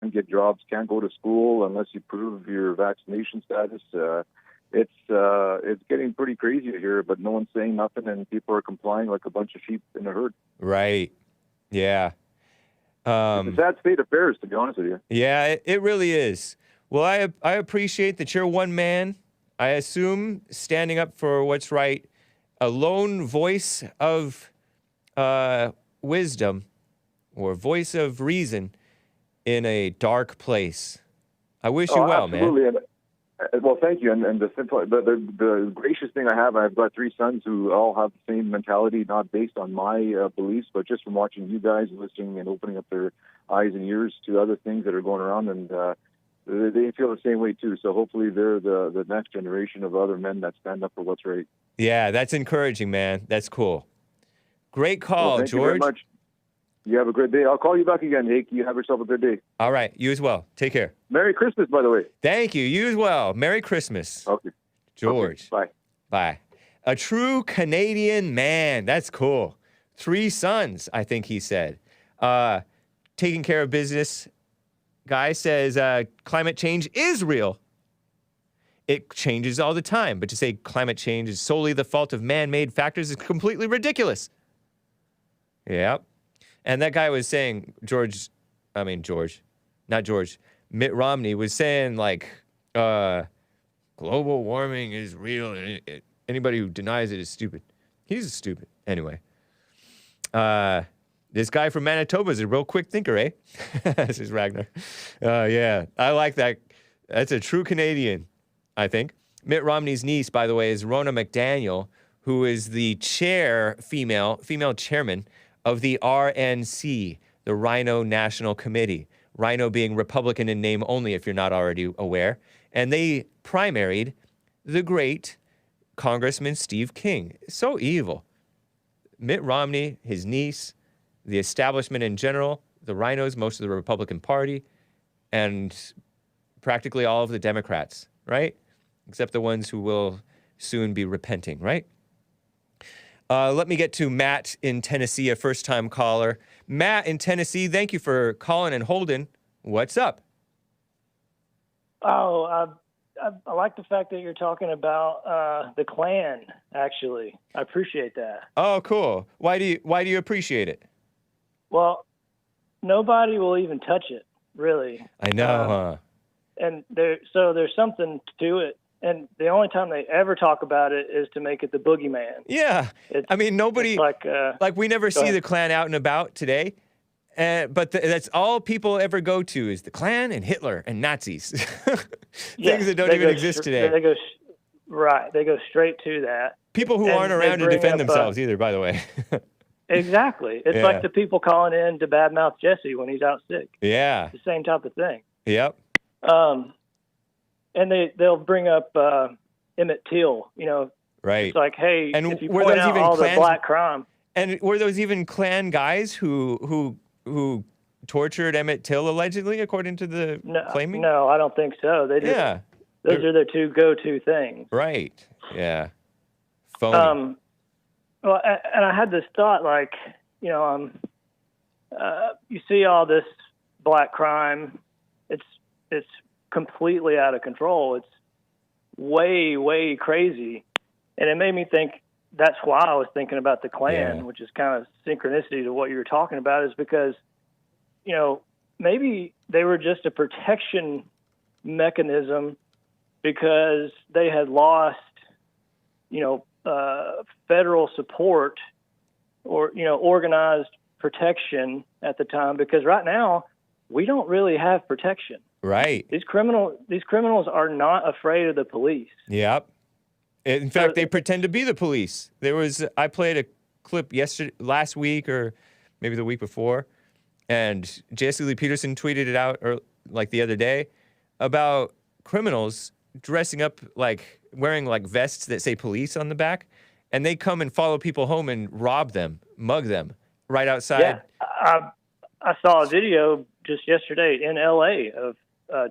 can't get jobs, can't go to school unless you prove your vaccination status. It's getting pretty crazy here, but no one's saying nothing, and people are complying like a bunch of sheep in a herd. Right. Yeah. It's a sad state of affairs, to be honest with you. Yeah, it really is. Well, I appreciate that you're one man, I assume, standing up for what's right, a lone voice of wisdom or voice of reason in a dark place. I wish you well, absolutely. man. Well, thank you. And the gracious thing I've got 3 sons who all have the same mentality, not based on my beliefs, but just from watching you guys, listening and opening up their eyes and ears to other things that are going around, and they feel the same way too. So hopefully they're the next generation of other men that stand up for what's right. Yeah, that's encouraging, man. That's cool. Great call, thank George. You very much. You have a great day. I'll call you back again, Hake. You have yourself a good day. All right. You as well. Take care. Merry Christmas, by the way. Thank you. You as well. Merry Christmas. Okay. George. Okay. Bye. A true Canadian man. That's cool. 3 sons, I think he said. Taking care of business. Guy says climate change is real. It changes all the time. But to say climate change is solely the fault of man-made factors is completely ridiculous. Yep. And that guy was saying, Mitt Romney was saying, like, global warming is real. And anybody who denies it is stupid. He's stupid. Anyway. This guy from Manitoba is a real quick thinker, eh? This is Ragnar. Yeah, I like that. That's a true Canadian, I think. Mitt Romney's niece, by the way, is Rona McDaniel, who is the female chairman of the RNC, the Rhino National Committee. Rhino being Republican in name only, if you're not already aware. And they primaried the great Congressman Steve King. So evil. Mitt Romney, his niece, the establishment in general, the Rhinos, most of the Republican Party, and practically all of the Democrats, right? Except the ones who will soon be repenting, right? Let me get to Matt in Tennessee, a first-time caller. Matt in Tennessee, thank you for calling and holding. What's up? Oh, I like the fact that you're talking about the Klan, actually. I appreciate that. Oh, cool. Why do you appreciate it? Well, nobody will even touch it, really. I know, huh? And there's something to it. And the only time they ever talk about it is to make it the boogeyman. Yeah. Nobody, like we never see the Klan out and about today. But that's all people ever go to is the Klan and Hitler and Nazis. Things that don't even exist today. They go straight to that. People who aren't around to defend themselves either, by the way. Exactly. It's like the people calling in to badmouth Jesse when he's out sick. Yeah. It's the same type of thing. Yep. And they'll bring up Emmett Till, Right. It's like, hey, and if you point out all the black crime. And were those even Klan guys who tortured Emmett Till allegedly, according to the claiming? No, I don't think so. They just, those are their 2 go-to things. Right. Yeah. Phony. Well, and I had this thought, like, you see all this black crime. It's completely out of control. It's way, way crazy. And it made me think that's why I was thinking about the Klan, which is kind of synchronicity to what you were talking about, is because, maybe they were just a protection mechanism because they had lost, federal support or, organized protection at the time, because right now we don't really have protection. Right. These criminals are not afraid of the police. Yep. In fact, they pretend to be the police. I played a clip last week or maybe the week before, and Jesse Lee Peterson tweeted it out the other day about criminals dressing up wearing vests that say police on the back, and they come and follow people home and rob them, mug them right outside. Yeah, I saw a video just yesterday in L.A. of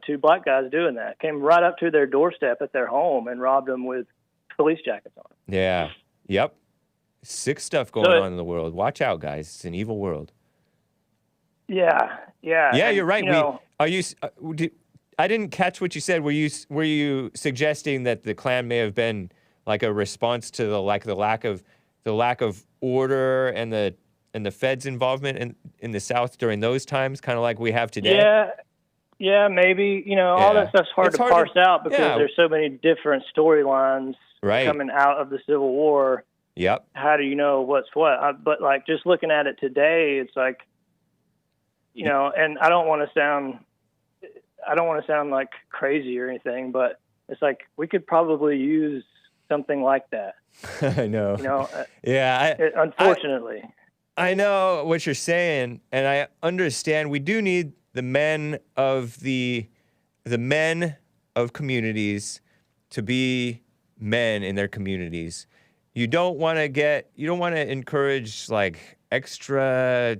2 black guys doing that. Came right up to their doorstep at their home and robbed them with police jackets on. Yeah. Yep. Sick stuff going on in the world. Watch out, guys. It's an evil world. Yeah. Yeah, and, you're right. Are you? I didn't catch what you said. Were you suggesting that the Klan may have been like a response to the lack of order and the Fed's involvement in the South during those times, kind of like we have today? Yeah, maybe. All that stuff's hard to parse out because there's so many different storylines coming out of the Civil War. Yep. How do you know what's what? But like just looking at it today, it's like, and I don't want to sound like crazy or anything, but it's like we could probably use something like that. I know. Yeah. Unfortunately. I know what you're saying, and I understand. We do need the men of communities to be men in their communities. You don't want to encourage like extra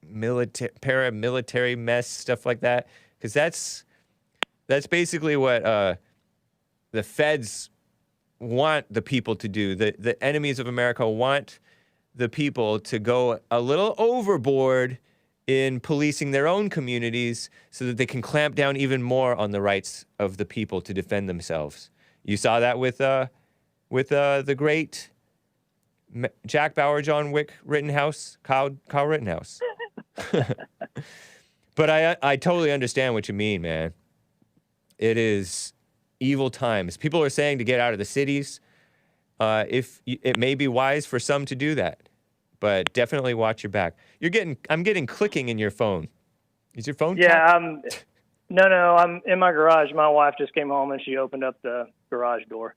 paramilitary mess, stuff like that, because that's basically what the feds want the people to do. The enemies of America want the people to go a little overboard in policing their own communities so that they can clamp down even more on the rights of the people to defend themselves. You saw that with the great Jack Bauer, John Wick Rittenhouse, Kyle Rittenhouse. But I totally understand what you mean, man. It is evil times. People are saying to get out of the cities. If it may be wise for some to do that, but definitely watch your back. I'm getting clicking in your phone. Is your phone? Yeah. No. I'm in my garage. My wife just came home and she opened up the garage door.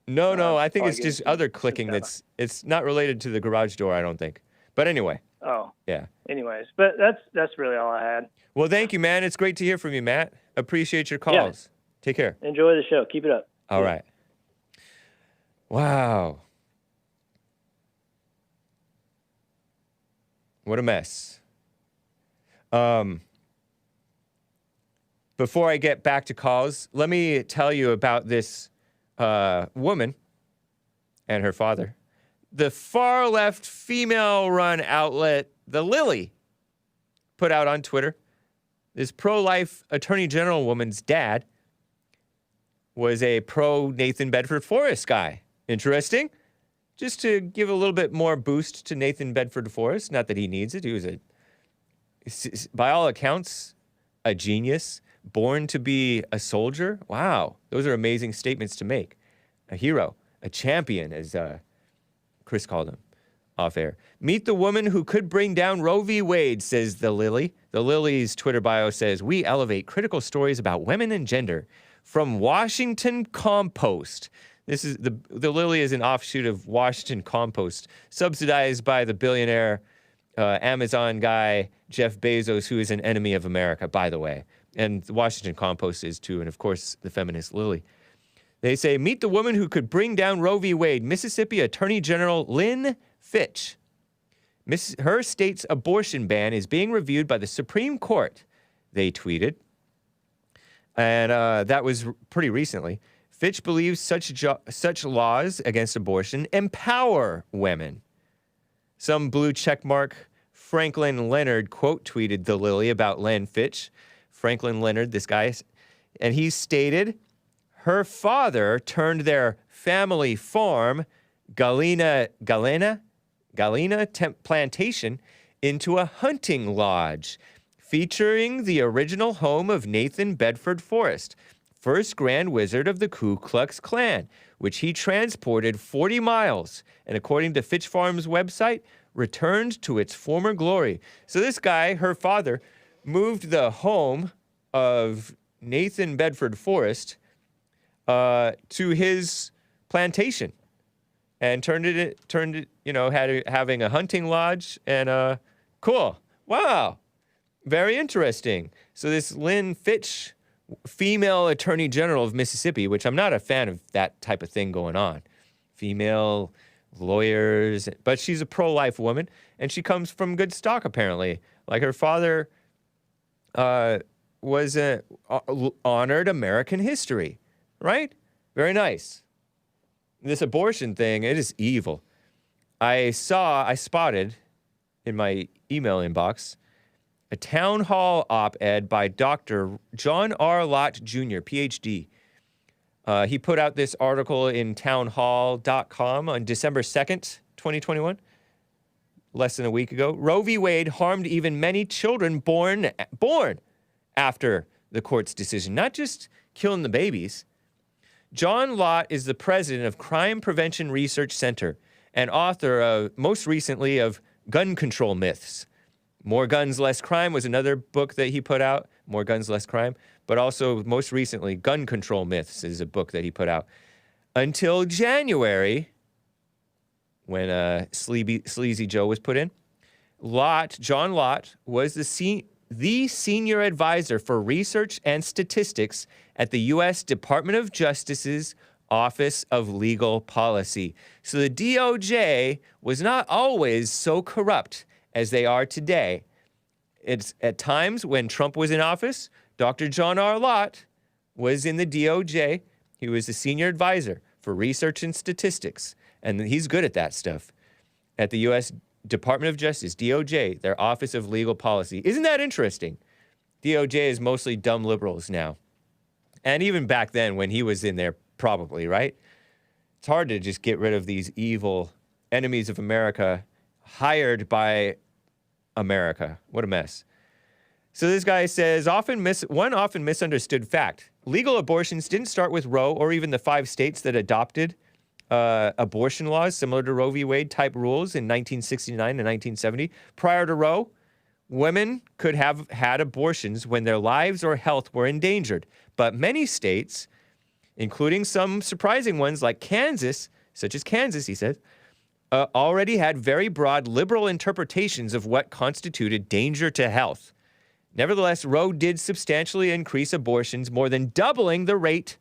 No. I think it's just other clicking. It's not related to the garage door, I don't think. But anyway. Oh. Yeah. Anyways, but that's really all I had. Well, thank you, man. It's great to hear from you, Matt. Appreciate your calls. Yeah. Take care. Enjoy the show. Keep it up. All right. Wow. What a mess. Before I get back to calls, let me tell you about this woman and her father. The far-left female-run outlet, The Lily, put out on Twitter, this pro-life attorney general woman's dad was a pro-Nathan Bedford Forrest guy. Interesting. Just to give a little bit more boost to Nathan Bedford Forrest, not that he needs it. He was, by all accounts, a genius, born to be a soldier. Wow, those are amazing statements to make. A hero, a champion, as Chris called him off air. Meet the woman who could bring down Roe v. Wade, says The Lily. The Lily's Twitter bio says, we elevate critical stories about women and gender from Washington Compost. This is the Lily is an offshoot of Washington Compost, subsidized by the billionaire Amazon guy Jeff Bezos, who is an enemy of America, by the way. And the Washington Compost is too, and of course the feminist Lily. They say, meet the woman who could bring down Roe v. Wade, Mississippi Attorney General Lynn Fitch. Her state's abortion ban is being reviewed by the Supreme Court, they tweeted. And that was pretty recently. Fitch believes such laws against abortion empower women. Some blue checkmark Franklin Leonard quote tweeted The Lily about Lynn Fitch. Franklin Leonard, this guy, and he stated, her father turned their family farm, Galena Plantation, into a hunting lodge, featuring the original home of Nathan Bedford Forrest, first Grand Wizard of the Ku Klux Klan, which he transported 40 miles, and according to Fitch Farm's website, returned to its former glory. So this guy, her father, moved the home of Nathan Bedford Forrest to his plantation and turned it, having a hunting lodge and cool. Wow. Very interesting. So this Lynn Fitch, female attorney general of Mississippi, which I'm not a fan of that type of thing going on. Female lawyers, but she's a pro-life woman and she comes from good stock apparently. Like her father was honored American history, right? Very nice. This abortion thing, it is evil. I spotted in my email inbox a town hall op-ed by Dr. John R. Lott Jr., PhD. He put out this article in townhall.com on December 2nd, 2021, less than a week ago. Roe v. Wade harmed even many children born after the court's decision, not just killing the babies. John Lott is the president of Crime Prevention Research Center and author, most recently, of Gun Control Myths. More Guns, Less Crime was another book that he put out. More Guns, Less Crime. But also, most recently, Gun Control Myths is a book that he put out. Until January, when Sleazy Joe was put in, John Lott, was the senior advisor for research and statistics at the U.S. Department of Justice's Office of Legal Policy. So the DOJ was not always so corrupt as they are today. It's at times when Trump was in office, Dr. John R. Lott was in the DOJ. He was the senior advisor for research and statistics, and he's good at that stuff. At the U.S. Department of Justice, DOJ, their Office of Legal Policy. Isn't that interesting? DOJ is mostly dumb liberals now. And even back then when he was in there, probably, right? It's hard to just get rid of these evil enemies of America hired by America. What a mess. So this guy says, one often misunderstood fact. Legal abortions didn't start with Roe or even the 5 states that adopted abortion laws similar to Roe v. Wade type rules in 1969 and 1970. Prior to Roe, women could have had abortions when their lives or health were endangered. But many states, including some surprising ones like Kansas, such as Kansas, he said, already had very broad liberal interpretations of what constituted danger to health. Nevertheless, Roe did substantially increase abortions, more than doubling the rate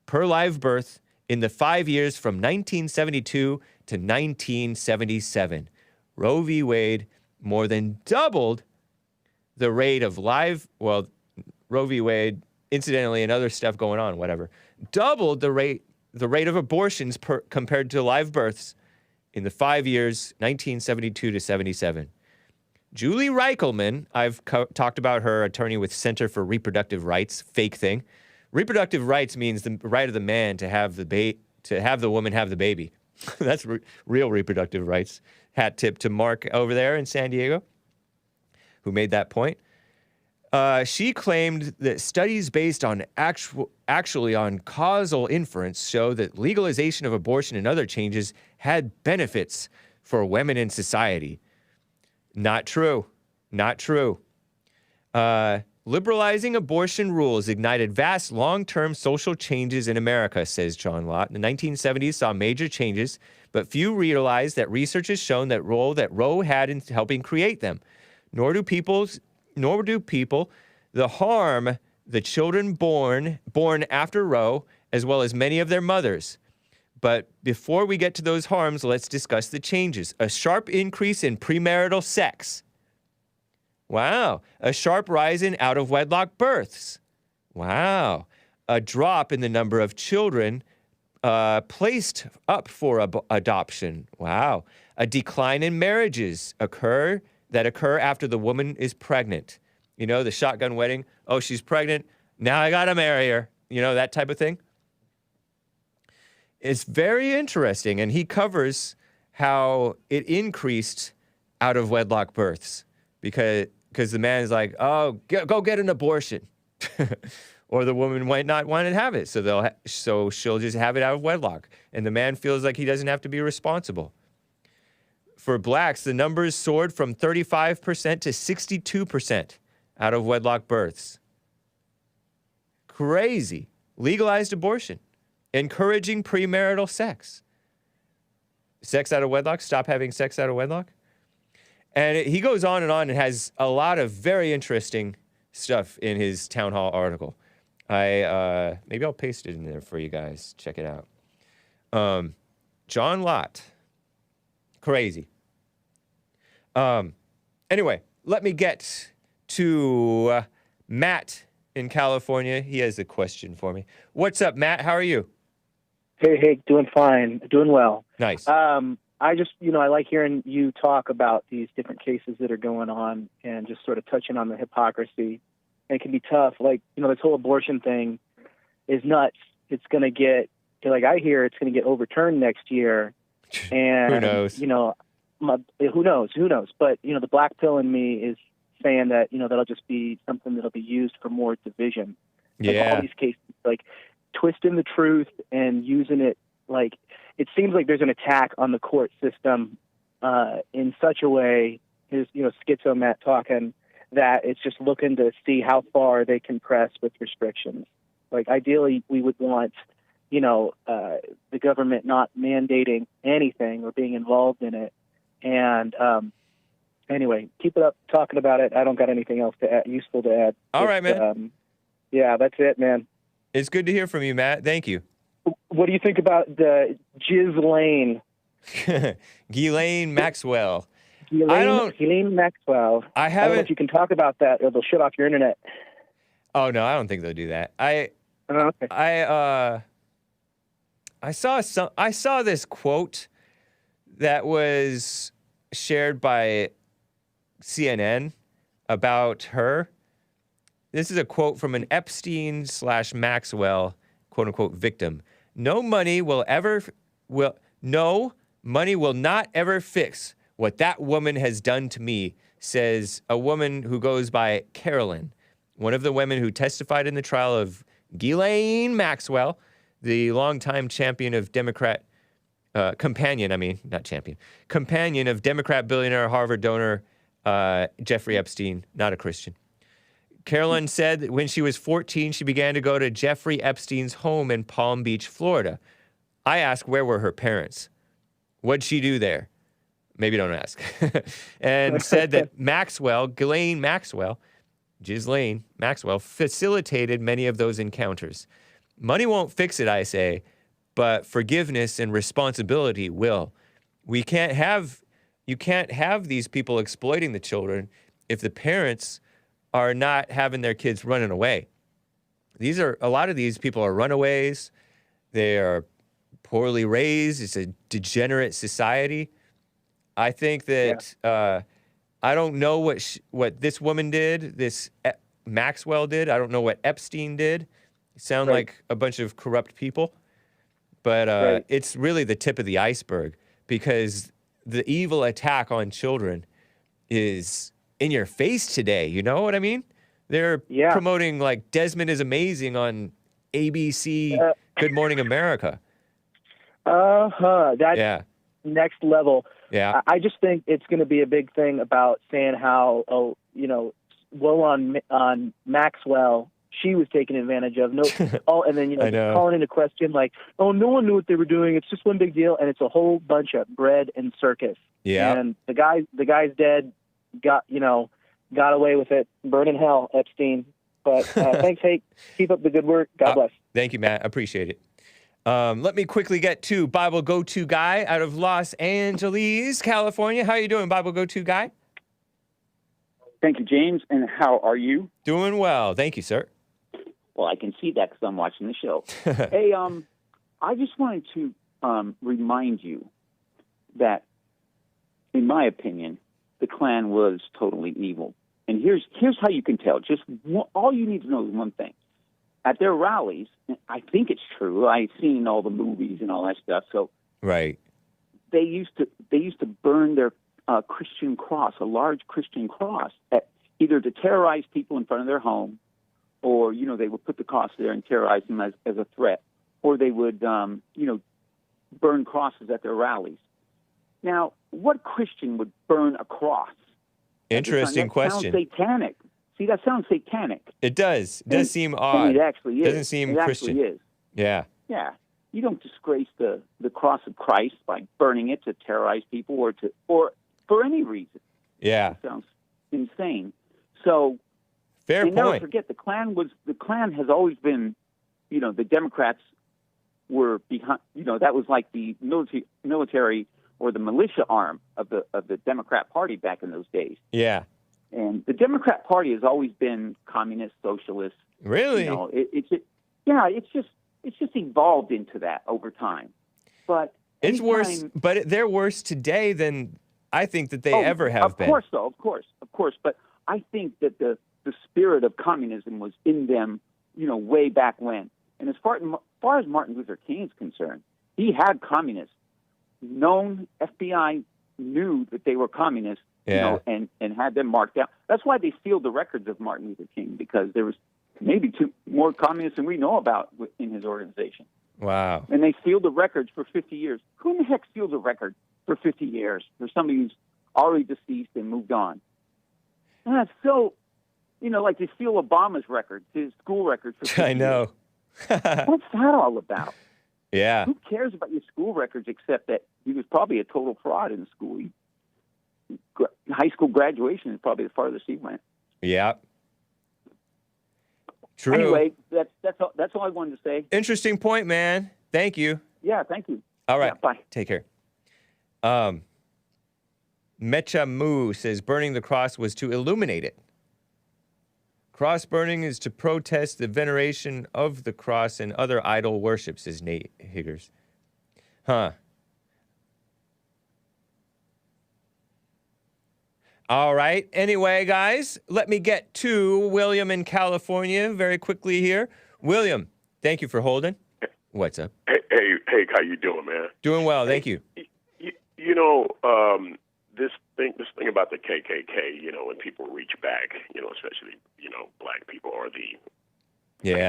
per live birth in the 5 years from 1972 to 1977. Roe v. Wade more than doubled the rate of Roe v. Wade, incidentally, and other stuff going on, whatever, doubled the rate of abortions compared to live births in the 5 years, 1972 to 77. Julie Reichelman, I've talked about her, attorney with Center for Reproductive Rights, fake thing. Reproductive rights means the right of the man to have the woman have the baby. That's real reproductive rights. Hat tip to Mark over there in San Diego, who made that point. She claimed that studies based on actually on causal inference show that legalization of abortion and other changes had benefits for women in society. Not true. Not true. Liberalizing abortion rules ignited vast long-term social changes in America, says John Lott. The 1970s saw major changes, but few realized that research has shown that role that Roe had in helping create them. Nor do people the harm the children born after Roe, as well as many of their mothers. But before we get to those harms, let's discuss the changes. A sharp increase in premarital sex. Wow. A sharp rise in out-of-wedlock births. Wow. A drop in the number of children placed up for adoption. Wow. A decline in marriages occur after the woman is pregnant. You know, the shotgun wedding. Oh, she's pregnant. Now I got to marry her. You know, that type of thing. It's very interesting, and he covers how it increased out-of-wedlock births because the man is like, oh, go get an abortion. Or the woman might not want to have it, so she'll just have it out of wedlock. And the man feels like he doesn't have to be responsible. For blacks, the numbers soared from 35% to 62% out-of-wedlock births. Crazy. Legalized abortion. Encouraging premarital sex. Sex out of wedlock? Stop having sex out of wedlock? And he goes on and has a lot of very interesting stuff in his town hall article. Maybe I'll paste it in there for you guys. Check it out. John Lott. Crazy. Anyway, let me get to Matt in California. He has a question for me. What's up, Matt? How are you? Hey, doing fine, doing well. Nice. I I just, I like hearing you talk about these different cases that are going on and just sort of touching on the hypocrisy. And it can be tough. Like, this whole abortion thing is nuts. It's going to get, like I hear, it's going to get overturned next year. And, Who knows? who knows? But, the black pill in me is saying that, that'll just be something that'll be used for more division. Like Yeah. all these cases, like twisting the truth and using it, like, it seems like there's an attack on the court system in such a way, is Schizo Matt talking, that it's just looking to see how far they can press with restrictions. Like ideally, we would want, the government not mandating anything or being involved in it. And anyway, keep it up talking about it. I don't got anything else to add, useful to add. All right, man. Yeah, that's it, man. It's good to hear from you, Matt. Thank you. What do you think about the Ghislaine? Ghislaine Maxwell. Ghislaine Maxwell. I I don't know haven't. if you can talk about that, or they'll shut off your internet. Oh no, I don't think they'll do that. Okay. I saw this quote that was shared by CNN about her. This is a quote from an Epstein/Maxwell quote unquote victim. No money will not ever fix what that woman has done to me, says a woman who goes by Carolyn, one of the women who testified in the trial of Ghislaine Maxwell, the longtime champion of Democrat, companion of Democrat billionaire Harvard donor Jeffrey Epstein, not a Christian. Carolyn said that when she was 14, she began to go to Jeffrey Epstein's home in Palm Beach, Florida. I asked, where were her parents? What'd she do there? Maybe don't ask. And said that Ghislaine Maxwell, facilitated many of those encounters. Money won't fix it, I say, but forgiveness and responsibility will. You can't have these people exploiting the children if the parents are not having their kids running away. A lot of these people are runaways. They are poorly raised. It's a degenerate society. I think that I don't know what this woman did, Maxwell did. I don't know what Epstein did. Sound like a bunch of corrupt people. But it's really the tip of the iceberg, because the evil attack on children is in your face today. You know what I mean? They're promoting like Desmond is Amazing on ABC Good Morning America. That's next level. Yeah. I just think it's going to be a big thing about saying how, on Maxwell, she was taken advantage of. And then, calling into question like, oh, no one knew what they were doing. It's just one big deal. And it's a whole bunch of bread and circus. Yeah. And the guy's dead, got away with it. Burn in hell, Epstein. But thanks, Hank. Keep up the good work. God bless. Thank you, Matt. I appreciate it. Let me quickly get to Bible Go-To Guy out of Los Angeles, California. How are you doing, Bible Go-To Guy? Thank you, James. And how are you? Doing well. Thank you, sir. Well, I can see that because I'm watching the show. Hey, I just wanted to remind you that, in my opinion, the Klan was totally evil. And here's how you can tell. All you need to know is one thing. At their rallies, I think it's true. I've seen all the movies and all that stuff. So, right, they used to burn their Christian cross, a large Christian cross, either to terrorize people in front of their home, or they would put the cross there and terrorize them as a threat, or they would burn crosses at their rallies. Now, what Christian would burn a cross? Interesting question. Sounds satanic. See, that sounds satanic. It does. It does seem odd. And it actually is. It doesn't seem Christian. Actually is. Yeah. Yeah. You don't disgrace the cross of Christ by burning it to terrorize people or for any reason. Yeah. It sounds insane. So fair point. Never forget the Klan has always been, the Democrats were behind. That was like the military or the militia arm of the Democrat Party back in those days. Yeah. And the Democrat Party has always been communist, socialist. Really? It's just evolved into that over time. But It's worse, anytime- but they're worse today than I think that they ever have been. Of course, though, of course. But I think that the spirit of communism was in them, way back when. And as far as Martin Luther King is concerned, he had communists. Known FBI knew that they were communists, and had them marked down. That's why they sealed the records of Martin Luther King, because there was maybe more communists than we know about in his organization. Wow. And they sealed the records for 50 years. Who in the heck seals a record for 50 years for somebody who's already deceased and moved on? And that's so, like they seal Obama's records, his school records for 50 I know. years. What's that all about? Yeah. Who cares about your school records except that he was probably a total fraud in school? High school graduation is probably as far as he went. Yeah. True. Anyway, that's all I wanted to say. Interesting point, man. Thank you. Yeah, thank you. All right. Yeah, bye. Take care. Mecha Moo says burning the cross was to illuminate it. Cross burning is to protest the veneration of the cross and other idol worship, says Nate Higgers. Huh. All right. Anyway, guys, let me get to William in California very quickly here. William, thank you for holding. What's up? Hey, how you doing, man? Doing well, thank you. This thing about the KKK, when people reach back, especially, black people or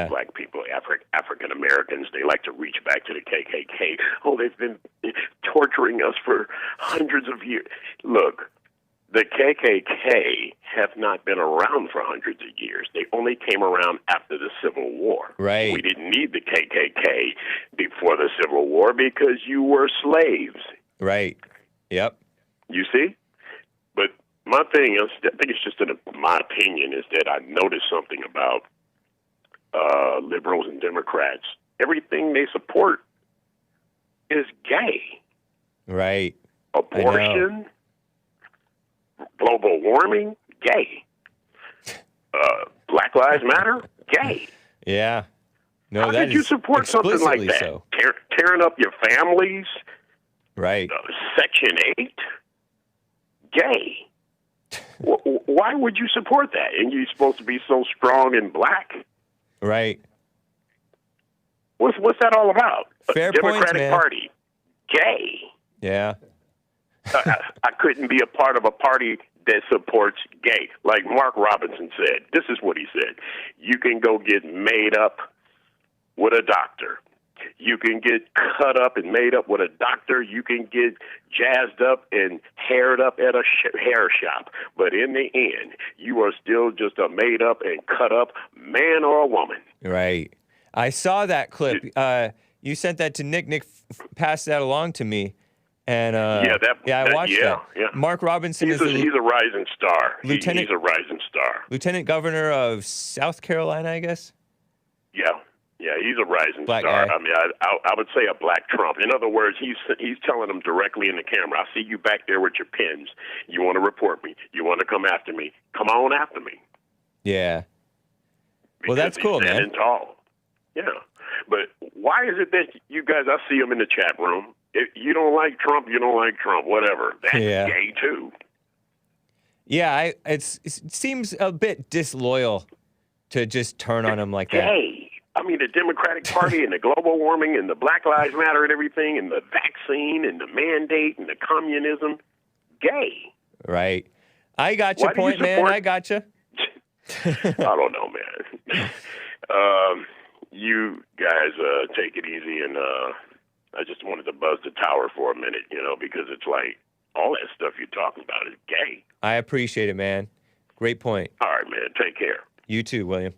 black people, African Americans, they like to reach back to the KKK. Oh, they've been torturing us for hundreds of years. Look, the KKK have not been around for hundreds of years. They only came around after the Civil War. Right. We didn't need the KKK before the Civil War because you were slaves. Right. Yep. You see? But my thing is, I think it's just my opinion, is that I noticed something about liberals and Democrats. Everything they support is gay. Right. Abortion, global warming, gay. Black Lives Matter, gay. Yeah. No, How that could you is support something like explicitly that? so. Tearing up your families, Right. Section 8, gay. Why would you support that? And you're supposed to be so strong and black. Right. What's that all about? Fair points, Democratic man. Party, gay. Yeah. I couldn't be a part of a party that supports gay. Like Mark Robinson said, this is what he said. You can go get made up with a doctor. You can get cut up and made up with a doctor. You can get jazzed up and haired up at a hair shop. But in the end, you are still just a made up and cut up man or a woman. Right. I saw that clip. You sent that to Nick. Nick passed that along to me. And I watched that. Yeah. Mark Robinson he's is a rising star. He's a rising star. Lieutenant Governor of South Carolina, I guess. Yeah, he's a rising Black star. guy. I mean, I would say a black Trump. In other words, he's telling them directly in the camera, I see you back there with your pens. You want to report me. You want to come after me. Come on after me. Yeah. Well, Because that's cool, he's man. standing tall. Yeah. But why is it that you guys, I see them in the chat room, if you don't like Trump, you don't like Trump, whatever. That's gay, too. Yeah, it seems a bit disloyal to just turn on him like that. Gay. I mean, the Democratic Party and the global warming and the Black Lives Matter and everything and the vaccine and the mandate and the communism, gay. Right. I got your point, man. I got you. I don't know, man. You guys take it easy, and I just wanted to buzz the tower for a minute, because it's like all that stuff you're talking about is gay. I appreciate it, man. Great point. All right, man. Take care. You too, William.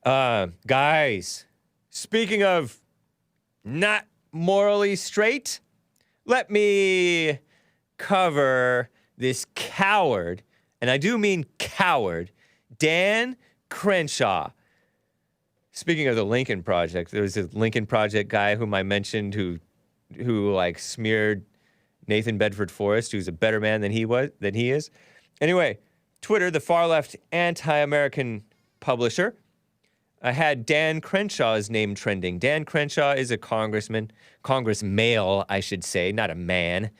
Guys, speaking of not morally straight, let me cover this coward, and I do mean coward, Dan Crenshaw. Speaking of the Lincoln Project, there was a Lincoln Project guy whom I mentioned who like smeared Nathan Bedford Forrest, who's a better man than he is. Anyway, Twitter, the far left anti-American publisher, I had Dan Crenshaw's name trending. Dan Crenshaw is a congressman, Congress male, I should say, not a man.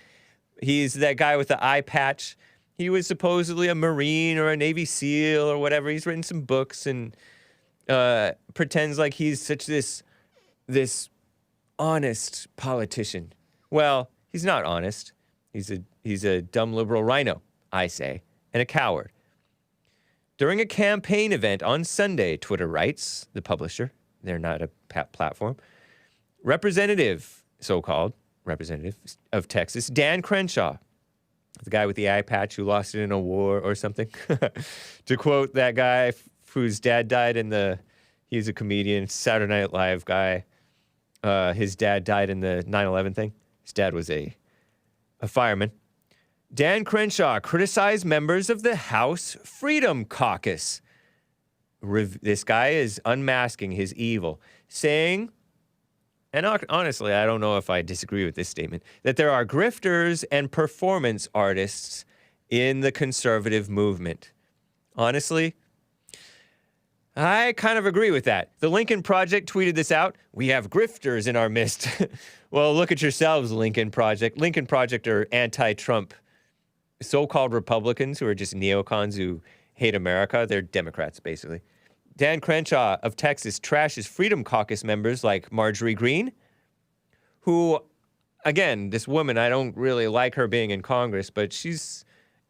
He's that guy with the eye patch. He was supposedly a Marine or a Navy SEAL or whatever. He's written some books and pretends like he's such this honest politician. Well, he's not honest. He's a dumb liberal rhino, I say, and a coward. During a campaign event on Sunday, Twitter writes, the publisher, they're not a platform, so-called representative of Texas, Dan Crenshaw, the guy with the eye patch who lost it in a war or something, to quote that guy whose dad died he's a comedian, Saturday Night Live guy. His dad died in the 9/11 thing. His dad was a fireman. Dan Crenshaw criticized members of the House Freedom Caucus. This guy is unmasking his evil, saying, and honestly, I don't know if I disagree with this statement, that there are grifters and performance artists in the conservative movement. Honestly, I kind of agree with that. The Lincoln Project tweeted this out. We have grifters in our midst. Well, look at yourselves, Lincoln Project. Lincoln Project are anti-Trump so-called Republicans who are just neocons who hate America. They're Democrats, basically. Dan Crenshaw of Texas trashes Freedom Caucus members like Marjorie Greene, who, again, this woman, I don't really like her being in Congress, but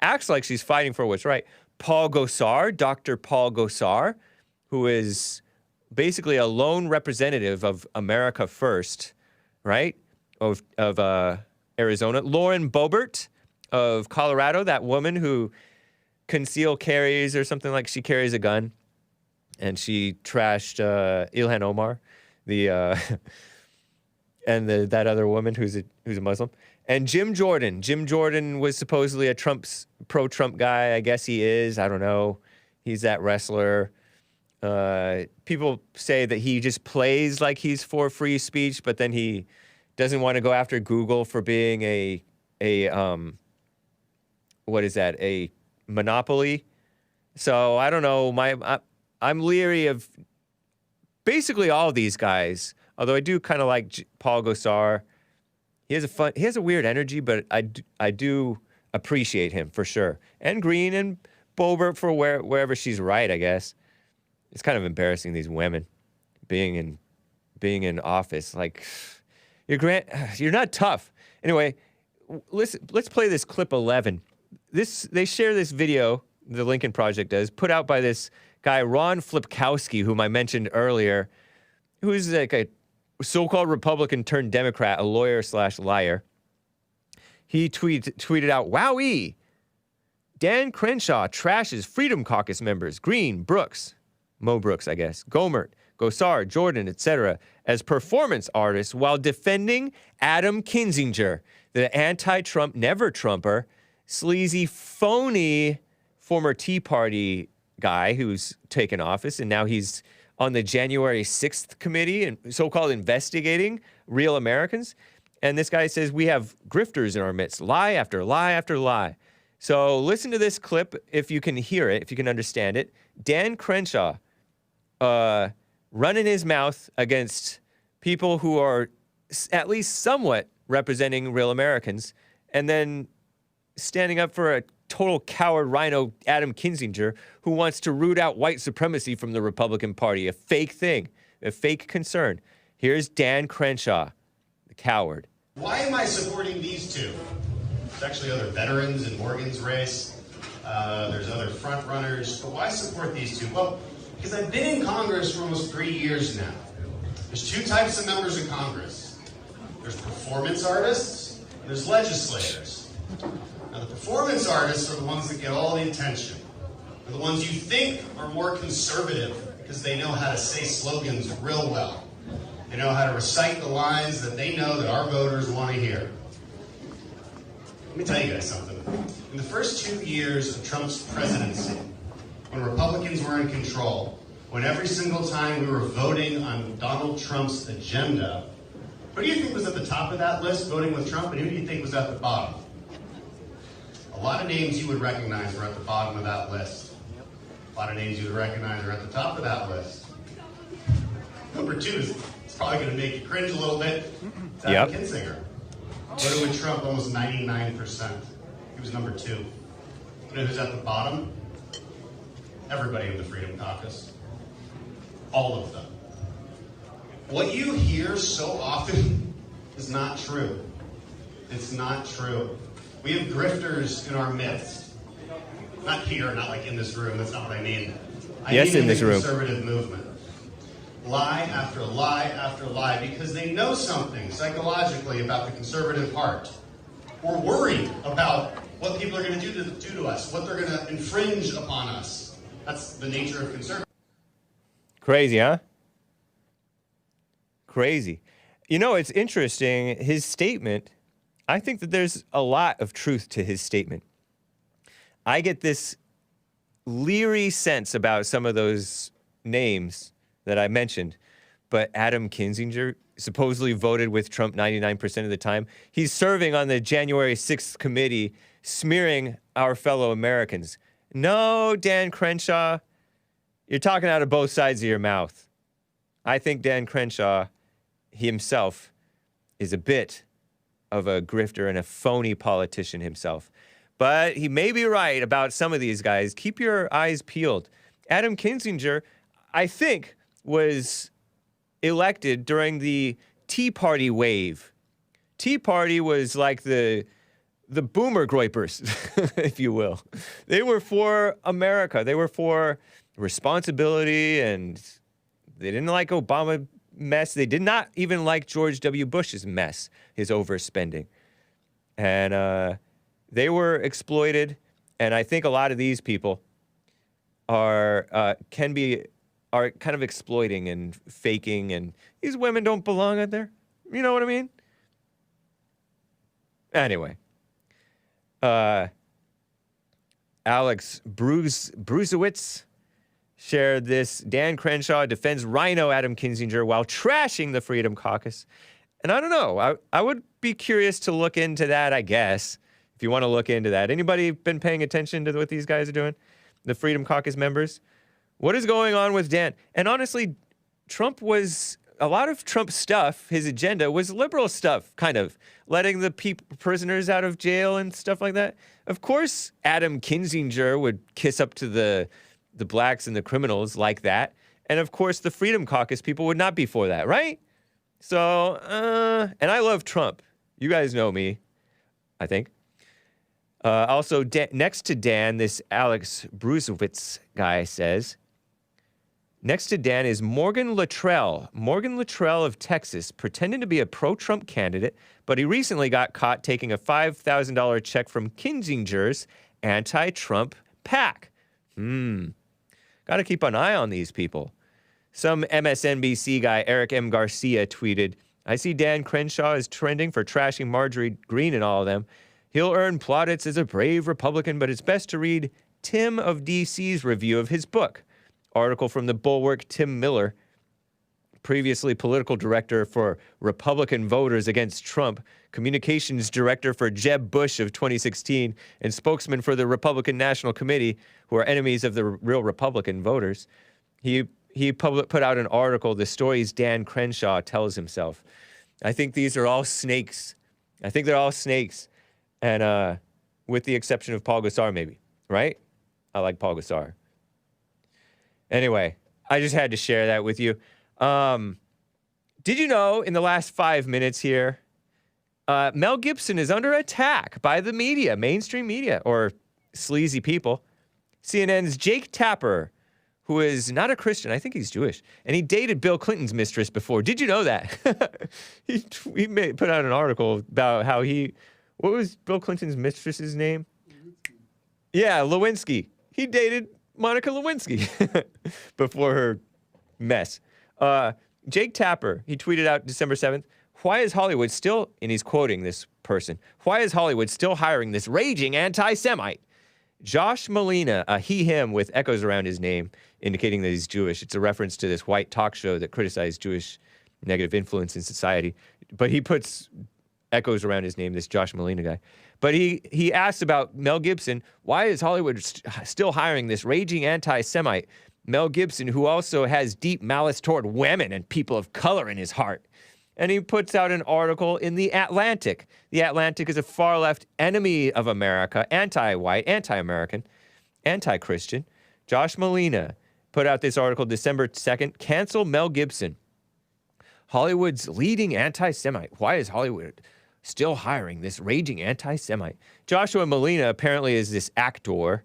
acts like she's fighting for what's right. Paul Gosar, Dr. Paul Gosar, who is basically a lone representative of America First, right, of Arizona. Lauren Boebert of Colorado, that woman who conceal carries or something, like she carries a gun, and she trashed Ilhan Omar, and that other woman who's a Muslim, and Jim Jordan. Jim Jordan was supposedly a pro-Trump guy. I guess he is. I don't know. He's that wrestler. People say that he just plays like he's for free speech, but then he doesn't want to go after Google for being a monopoly. So I don't know. I'm leery of basically all of these guys. Although I do kind of like Paul Gosar. He has a weird energy, but I do appreciate him for sure. And Green and Boebert for wherever she's right, I guess. It's kind of embarrassing, these women being in office. Like, you're not tough. Anyway, let's play this clip 11. They share this video, the Lincoln Project does, put out by this guy, Ron Flipkowski, whom I mentioned earlier, who's like a so-called Republican turned Democrat, a lawyer/liar. He tweeted out, "Wowee! Dan Crenshaw trashes Freedom Caucus members, Green, Brooks, Mo Brooks, I guess, Gohmert, Gosar, Jordan, etc., as performance artists while defending Adam Kinzinger, the anti-Trump, never-Trumper, sleazy, phony former Tea Party guy who's taken office, and now he's on the January 6th committee and so-called investigating real Americans. And this guy says we have grifters in our midst, lie after lie after lie. So listen to this clip if you can hear it, if you can understand it. Dan Crenshaw running his mouth against people who are at least somewhat representing real Americans, and then standing up for a total coward rhino, Adam Kinzinger, who wants to root out white supremacy from the Republican Party, a fake thing, a fake concern. Here's Dan Crenshaw, the coward. Why am I supporting these two? There's actually other veterans in Morgan's race. There's other front runners. But why support these two? Well, because I've been in Congress for almost 3 years now. There's two types of members of Congress. There's performance artists, and there's legislators. Now, the performance artists are the ones that get all the attention. They're the ones you think are more conservative because they know how to say slogans real well. They know how to recite the lines that they know that our voters want to hear. Let me tell you guys something. In the first 2 years of Trump's presidency, when Republicans were in control, when every single time we were voting on Donald Trump's agenda, who do you think was at the top of that list voting with Trump, and who do you think was at the bottom? A lot of names you would recognize are at the bottom of that list. A lot of names you would recognize are at the top of that list. number 2 is probably going to make you cringe a little bit. It's Adam Kinzinger. Voted with Trump almost 99%. He was number 2. You know who's at the bottom? Everybody in the Freedom Caucus. All of them. What you hear so often is not true. It's not true. We have grifters in our midst. Not here, not like in this room. That's not what I mean. I mean in this room. Conservative movement. Lie after lie after lie because they know something psychologically about the conservative heart. We're worried about what people are going to do to us, what they're going to infringe upon us. That's the nature of conservative. Crazy, huh? Crazy. You know, it's interesting. His statement, I think that there's a lot of truth to his statement. I get this leery sense about some of those names that I mentioned, but Adam Kinzinger supposedly voted with Trump 99% of the time. He's serving on the January 6th committee, smearing our fellow Americans. No, Dan Crenshaw, you're talking out of both sides of your mouth. I think Dan Crenshaw himself is a bit of a grifter and a phony politician himself. But he may be right about some of these guys. Keep your eyes peeled. Adam Kinzinger, I think, was elected during the Tea Party wave. Tea Party was like the boomer groypers, if you will. They were for America. They were for responsibility, and they didn't like Obama mess. They did not even like George W. Bush's mess, his overspending. And they were exploited, and I think a lot of these people are kind of exploiting and faking, and these women don't belong out there. You know what I mean? Anyway, Alex Brusewitz shared this. Dan Crenshaw defends Rhino Adam Kinzinger while trashing the Freedom Caucus. And I don't know. I would be curious to look into that, I guess, if you want to look into that. Anybody been paying attention to what these guys are doing? The Freedom Caucus members? What is going on with Dan? And honestly, a lot of Trump's stuff, his agenda, was liberal stuff, kind of. Letting the prisoners out of jail and stuff like that. Of course, Adam Kinzinger would kiss up to the blacks and the criminals like that. And of course, the Freedom Caucus people would not be for that, right? So, and I love Trump. You guys know me, I think. Also, next to Dan, this Alex Brusewitz guy says, next to Dan is Morgan Luttrell. Morgan Luttrell of Texas, pretending to be a pro-Trump candidate, but he recently got caught taking a $5,000 check from Kinzinger's anti-Trump PAC. Got to keep an eye on these people. Some MSNBC guy, Eric M. Garcia, tweeted, I see Dan Crenshaw is trending for trashing Marjorie Greene and all of them. He'll earn plaudits as a brave Republican, but it's best to read Tim of DC's review of his book. Article from the Bulwark, Tim Miller, previously political director for Republican Voters Against Trump, communications director for Jeb Bush of 2016, and spokesman for the Republican National Committee, who are enemies of the real Republican voters. He put out an article, The Stories Dan Crenshaw Tells Himself. I think these are all snakes. I think they're all snakes. And with the exception of Paul Gosar, maybe, right? I like Paul Gosar. Anyway, I just had to share that with you. Did you know in the last 5 minutes here, Mel Gibson is under attack by the media, mainstream media, or sleazy people. CNN's Jake Tapper, who is not a Christian, I think he's Jewish, and he dated Bill Clinton's mistress before. Did you know that? he put out an article about how what was Bill Clinton's mistress's name? Yeah, Lewinsky. He dated Monica Lewinsky before her mess. Jake Tapper, he tweeted out December 7th, why is Hollywood still, and he's quoting this person, why is Hollywood still hiring this raging anti-Semite? Josh Malina, a he/him with echoes around his name, indicating that he's Jewish. It's a reference to this white talk show that criticized Jewish negative influence in society. But he puts echoes around his name, this Josh Malina guy. But he asked about Mel Gibson, why is Hollywood still hiring this raging anti-Semite? Mel Gibson, who also has deep malice toward women and people of color in his heart. And he puts out an article in The Atlantic. The Atlantic is a far-left enemy of America, anti-white, anti-American, anti-Christian. Josh Molina put out this article December 2nd, Cancel Mel Gibson, Hollywood's leading anti-Semite. Why is Hollywood still hiring this raging anti-Semite? Joshua Molina apparently is this actor,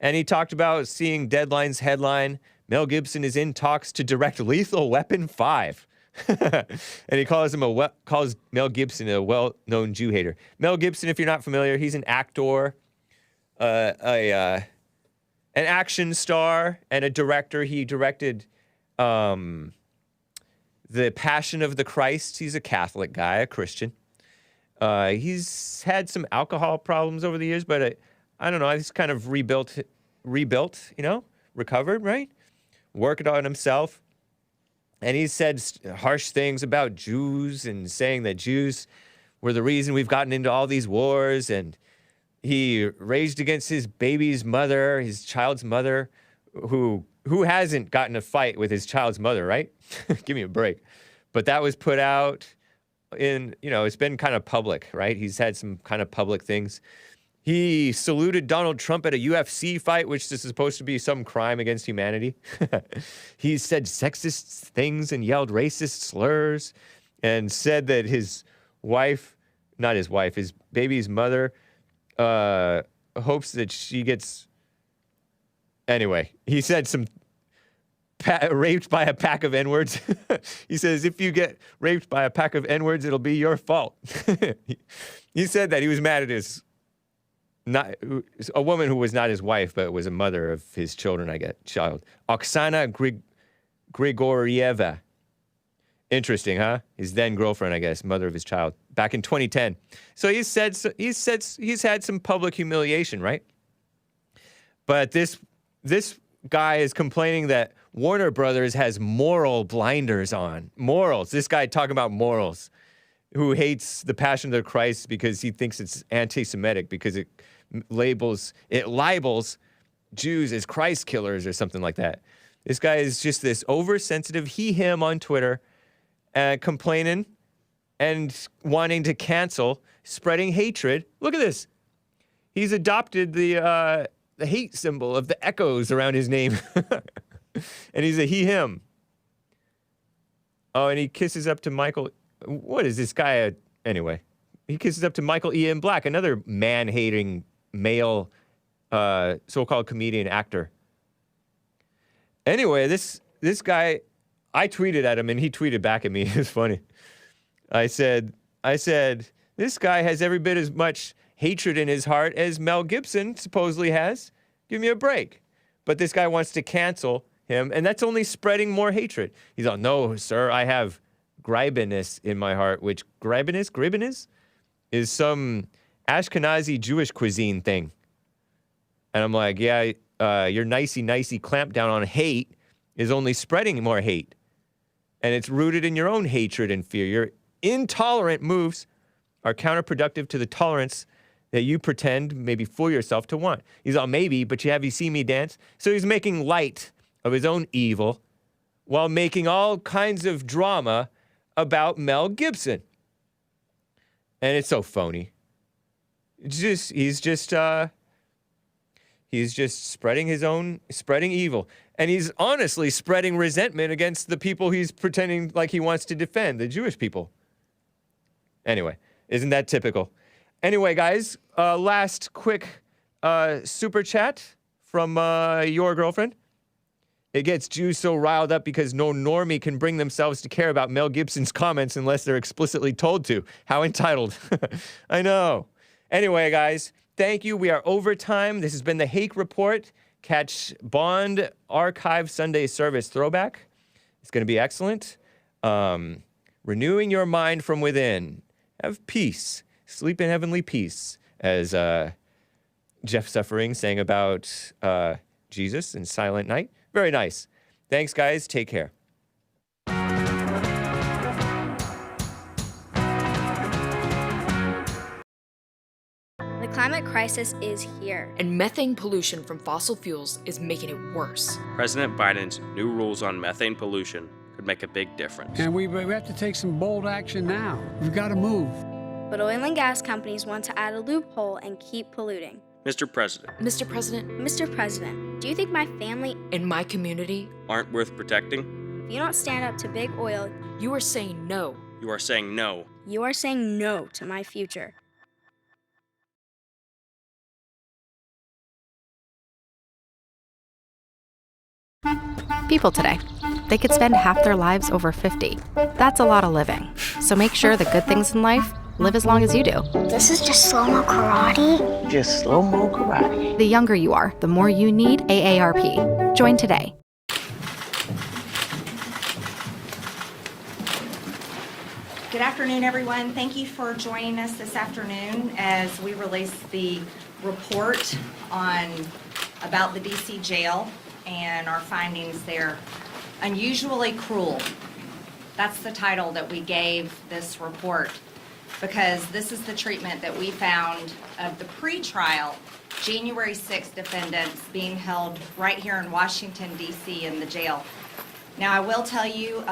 and he talked about seeing Deadline's headline, Mel Gibson is in talks to direct Lethal Weapon 5. And he calls Mel Gibson a well-known Jew hater. Mel Gibson, if you're not familiar, he's an actor, an action star, and a director. He directed The Passion of the Christ. He's a Catholic guy, a Christian. He's had some alcohol problems over the years, but I don't know. He's kind of rebuilt, recovered, right? Working on himself. And he said harsh things about Jews and saying that Jews were the reason we've gotten into all these wars. And he raged against his baby's mother, his child's mother, who hasn't gotten a fight with his child's mother, right? Give me a break. But that was put out in, it's been kind of public, right? He's had some kind of public things. He saluted Donald Trump at a UFC fight, which is supposed to be some crime against humanity. He said sexist things and yelled racist slurs and said that his baby's mother, hopes that she gets... Anyway, he said some raped by a pack of N-words. He says, if you get raped by a pack of N-words, it'll be your fault. He said that he was mad at a woman who was not his wife, but was a mother of his children, child. Oksana Grigorieva. Interesting, huh? His then girlfriend, I guess, mother of his child, back in 2010. So he's had some public humiliation, right? But this guy is complaining that Warner Brothers has moral blinders on. Morals. This guy talking about morals, who hates The Passion of the Christ because he thinks it's anti-Semitic because it libels Jews as Christ killers or something like that. This guy is just this oversensitive he/him on Twitter, complaining and wanting to cancel, spreading hatred. Look at this. He's adopted the hate symbol of the echoes around his name. And he's a he/him. Oh, and he kisses up to Michael. What is this guy? Anyway, he kisses up to Michael Ian Black, another man-hating male so-called comedian actor. Anyway, this guy, I tweeted at him and he tweeted back at me. It was funny. I said, this guy has every bit as much hatred in his heart as Mel Gibson supposedly has. Give me a break. But this guy wants to cancel him, and that's only spreading more hatred. He's like, no, sir, I have Griebiness in my heart, which Griebiness is some Ashkenazi Jewish cuisine thing. And I'm like, yeah, your nicey clamp down on hate is only spreading more hate. And it's rooted in your own hatred and fear. Your intolerant moves are counterproductive to the tolerance that you pretend, maybe fool yourself to want. He's all, maybe, but have you seen me dance? So he's making light of his own evil while making all kinds of drama about Mel Gibson. And it's so phony. He's just spreading evil. And he's honestly spreading resentment against the people he's pretending like he wants to defend, the Jewish people. Anyway, isn't that typical? Anyway, guys, last quick super chat from your girlfriend. It gets Jews so riled up because no normie can bring themselves to care about Mel Gibson's comments unless they're explicitly told to. How entitled. I know. Anyway, guys, thank you. We are over time. This has been the Hake Report. Catch Bond Archive Sunday Service Throwback. It's going to be excellent. Renewing your mind from within. Have peace. Sleep in heavenly peace. As Jeff Suffering sang about Jesus in Silent Night. Very nice. Thanks, guys. Take care. The climate crisis is here. And methane pollution from fossil fuels is making it worse. President Biden's new rules on methane pollution could make a big difference. And we have to take some bold action now. We've got to move. But oil and gas companies want to add a loophole and keep polluting. Mr. President. Mr. President. Mr. President, do you think my family and my community aren't worth protecting? If you don't stand up to big oil, you are saying no. You are saying no. You are saying no to my future. People today, they could spend half their lives over 50. That's a lot of living. So make sure the good things in life live as long as you do. This is just slow-mo karate? Just slow-mo karate. The younger you are, the more you need AARP. Join today. Good afternoon, everyone. Thank you for joining us this afternoon as we release the report about the DC jail and our findings there. Unusually cruel. That's the title that we gave this report, because this is the treatment that we found of the pre-trial January 6th defendants being held right here in Washington, D.C. in the jail. Now, I will tell you,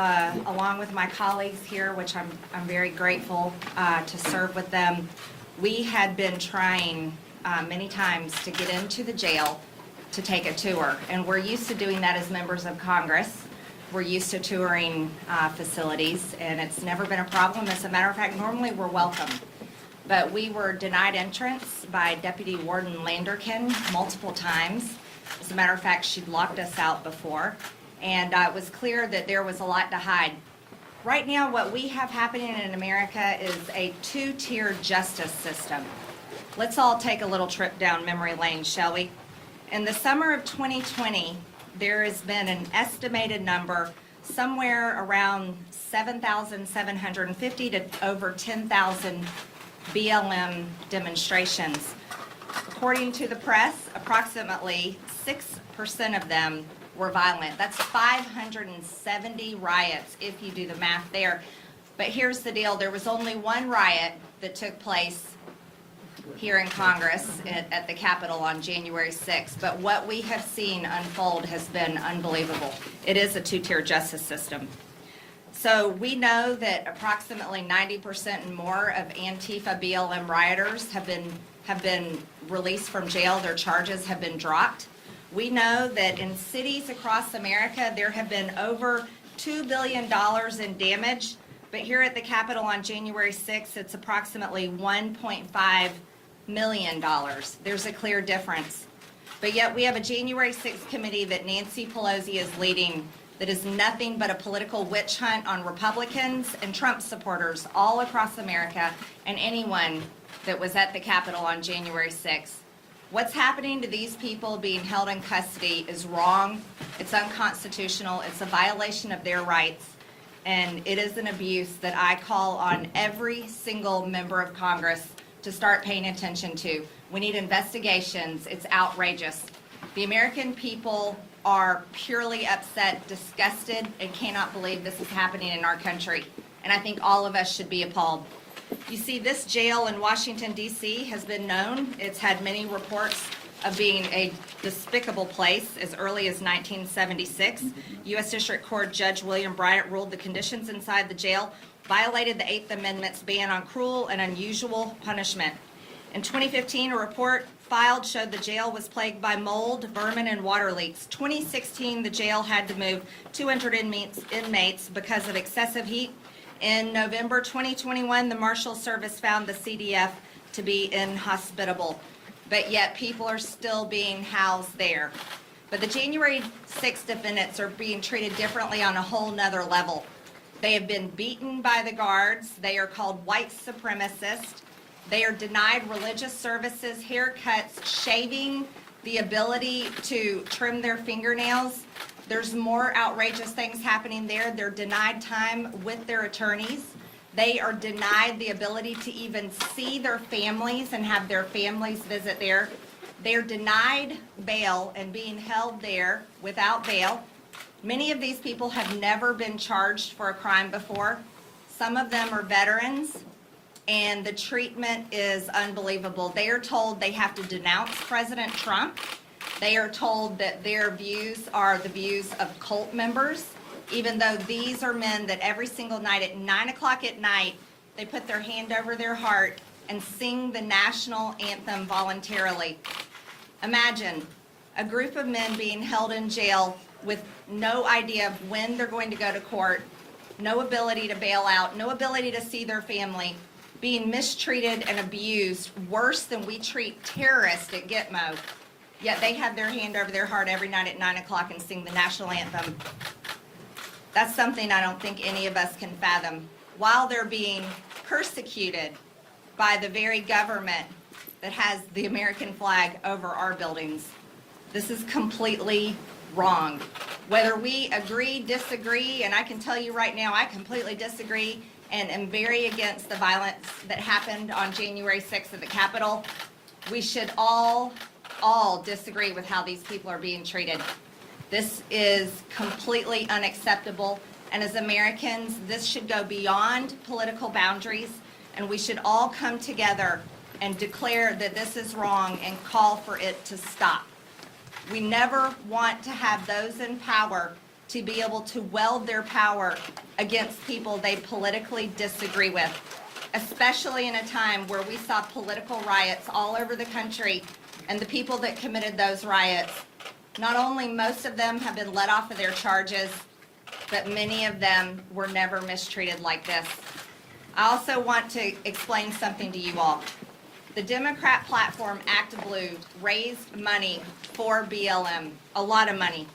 along with my colleagues here, which I'm very grateful to serve with them, we had been trying many times to get into the jail to take a tour, and we're used to doing that as members of Congress. We're used to touring facilities, and it's never been a problem. As a matter of fact, normally we're welcome. But we were denied entrance by Deputy Warden Landerkin multiple times. As a matter of fact, she'd locked us out before, and it was clear that there was a lot to hide. Right now, what we have happening in America is a two-tier justice system. Let's all take a little trip down memory lane, shall we? In the summer of 2020, there has been an estimated number somewhere around 7,750 to over 10,000 BLM demonstrations. According to the press, approximately 6% of them were violent. That's 570 riots if you do the math there. But here's the deal, there was only one riot that took place here in Congress at the Capitol on January 6th. But what we have seen unfold has been unbelievable. It is a two-tier justice system. So we know that approximately 90% and more of Antifa BLM rioters have been released from jail. Their charges have been dropped. We know that in cities across America, there have been over $2 billion in damage. But here at the Capitol on January 6th, it's approximately $1.5 million. There's a clear difference. But yet we have a January 6th committee that Nancy Pelosi is leading that is nothing but a political witch hunt on Republicans and Trump supporters all across America and anyone that was at the Capitol on January 6th. What's happening to these people being held in custody is wrong. It's unconstitutional. It's a violation of their rights. And it is an abuse that I call on every single member of Congress to start paying attention to. We need investigations. It's outrageous. The American people are purely upset, disgusted, and cannot believe this is happening in our country. And I think all of us should be appalled. You see, this jail in Washington, D.C. has been known. It's had many reports of being a despicable place as early as 1976. U.S. District Court Judge William Bryant ruled the conditions inside the jail violated the 8th Amendment's ban on cruel and unusual punishment. In 2015, a report filed showed the jail was plagued by mold, vermin, and water leaks. 2016, the jail had to move 200 inmates because of excessive heat. In November 2021, the Marshal Service found the CDF to be inhospitable, but yet people are still being housed there. But the January 6th defendants are being treated differently on a whole nother level. They have been beaten by the guards. They are called white supremacists. They are denied religious services, haircuts, shaving, the ability to trim their fingernails. There's more outrageous things happening there. They're denied time with their attorneys. They are denied the ability to even see their families and have their families visit there. They're denied bail and being held there without bail. Many of these people have never been charged for a crime before. Some of them are veterans. and the treatment is unbelievable. They are told they have to denounce President Trump. They are told that their views are the views of cult members, even though these are men that every single night at 9 o'clock at night, they put their hand over their heart and sing the national anthem voluntarily. Imagine a group of men being held in jail with no idea of when they're going to go to court, no ability to bail out, no ability to see their family, being mistreated and abused worse than we treat terrorists at Gitmo. Yet they have their hand over their heart every night at 9 o'clock and sing the national anthem. That's something I don't think any of us can fathom. While they're being persecuted by the very government that has the American flag over our buildings. This is completely wrong. Whether we agree, disagree, and I can tell you right now, I completely disagree and am very against the violence that happened on January 6th at the Capitol. We should all disagree with how these people are being treated. This is completely unacceptable, and as Americans, this should go beyond political boundaries, and we should all come together and declare that this is wrong and call for it to stop. We never want to have those in power to be able to weld their power against people they politically disagree with, especially in a time where we saw political riots all over the country, and the people that committed those riots, not only most of them have been let off of their charges, but many of them were never mistreated like this. I also want to explain something to you all. The Democrat platform, Act Blue, raised money for BLM, a lot of money.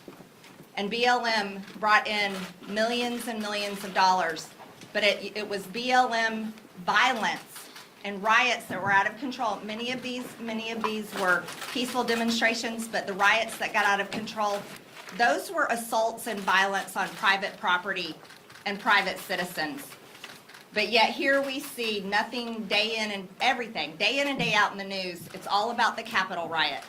And BLM brought in millions and millions of dollars. But it was BLM violence and riots that were out of control. Many of these were peaceful demonstrations, but the riots that got out of control, those were assaults and violence on private property and private citizens. But yet here we see nothing day in and everything, day in and day out in the news. It's all about the Capitol riot.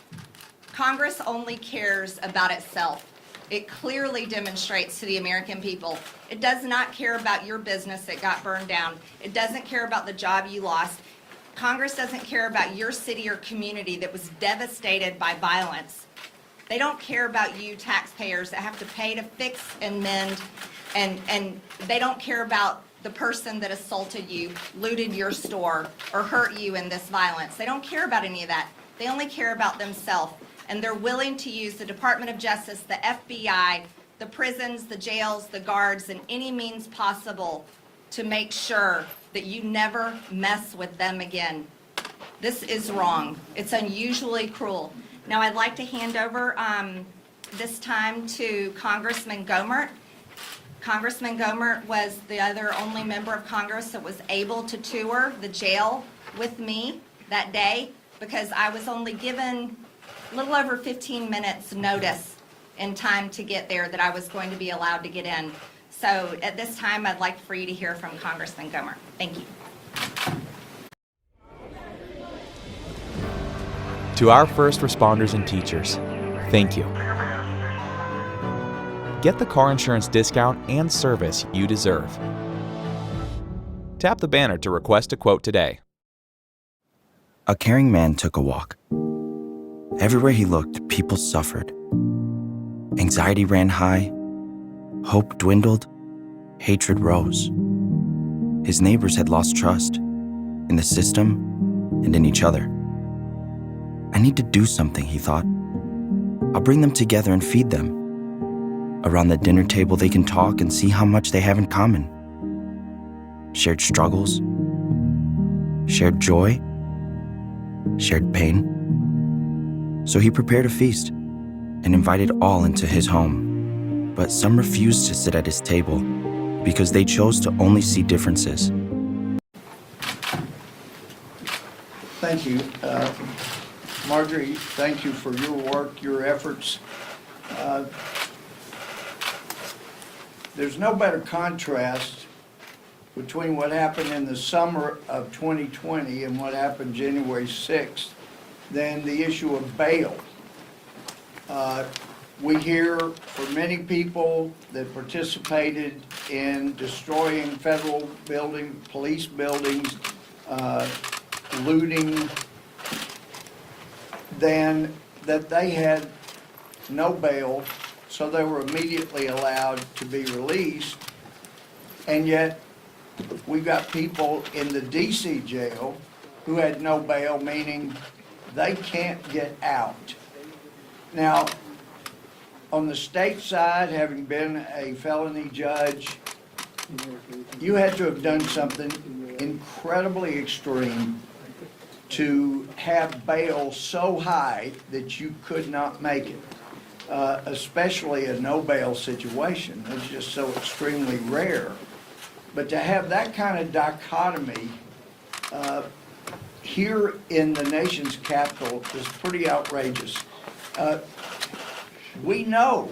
Congress only cares about itself. It clearly demonstrates to the American people. It does not care about your business that got burned down. It doesn't care about the job you lost. Congress doesn't care about your city or community that was devastated by violence. They don't care about you taxpayers that have to pay to fix and mend, and they don't care about the person that assaulted you, looted your store, or hurt you in this violence. They don't care about any of that. They only care about themselves. And they're willing to use the Department of Justice, the FBI, the prisons, the jails, the guards, and any means possible to make sure that you never mess with them again. This is wrong. It's unusually cruel. Now I'd like to hand over this time to Congressman Gohmert. Congressman Gohmert was the other only member of Congress that was able to tour the jail with me that day because I was only given a little over 15 minutes notice in time to get there that I was going to be allowed to get in. So at this time, I'd like for you to hear from Congressman Gohmert. Thank you. To our first responders and teachers, thank you. Get the car insurance discount and service you deserve. Tap the banner to request a quote today. A caring man took a walk. Everywhere he looked, people suffered. Anxiety ran high, hope dwindled, hatred rose. His neighbors had lost trust in the system and in each other. I need to do something, he thought. I'll bring them together and feed them. Around the dinner table, they can talk and see how much they have in common. Shared struggles, shared joy, shared pain. So he prepared a feast and invited all into his home. But some refused to sit at his table because they chose to only see differences. Thank you. Marjorie, thank you for your work, your efforts. There's no better contrast between what happened in the summer of 2020 and what happened January 6th than the issue of bail. We hear from many people that participated in destroying federal buildings, police buildings, looting, then that they had no bail, so they were immediately allowed to be released. And yet, we got people in the DC jail who had no bail, meaning they can't get out. Now, on the state side, having been a felony judge, you had to have done something incredibly extreme to have bail so high that you could not make it, especially a no bail situation. It's just so extremely rare. But to have that kind of dichotomy here in the nation's capital is pretty outrageous. We know,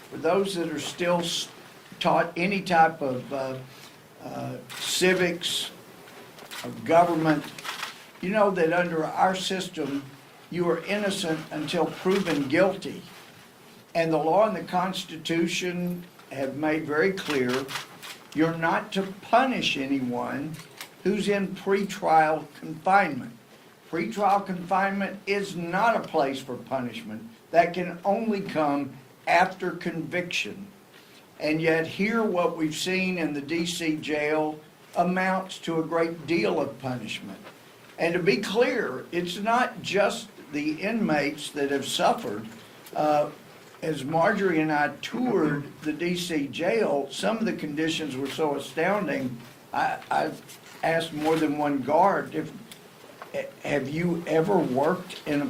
for those that are still taught any type of civics, of government, you know that under our system, you are innocent until proven guilty. And the law and the Constitution have made very clear you're not to punish anyone who's in pretrial confinement. Pretrial confinement is not a place for punishment. That can only come after conviction. And yet here what we've seen in the DC jail amounts to a great deal of punishment. And to be clear, it's not just the inmates that have suffered. As Marjorie and I toured the DC jail, some of the conditions were so astounding. I've asked more than one guard, have you ever worked in a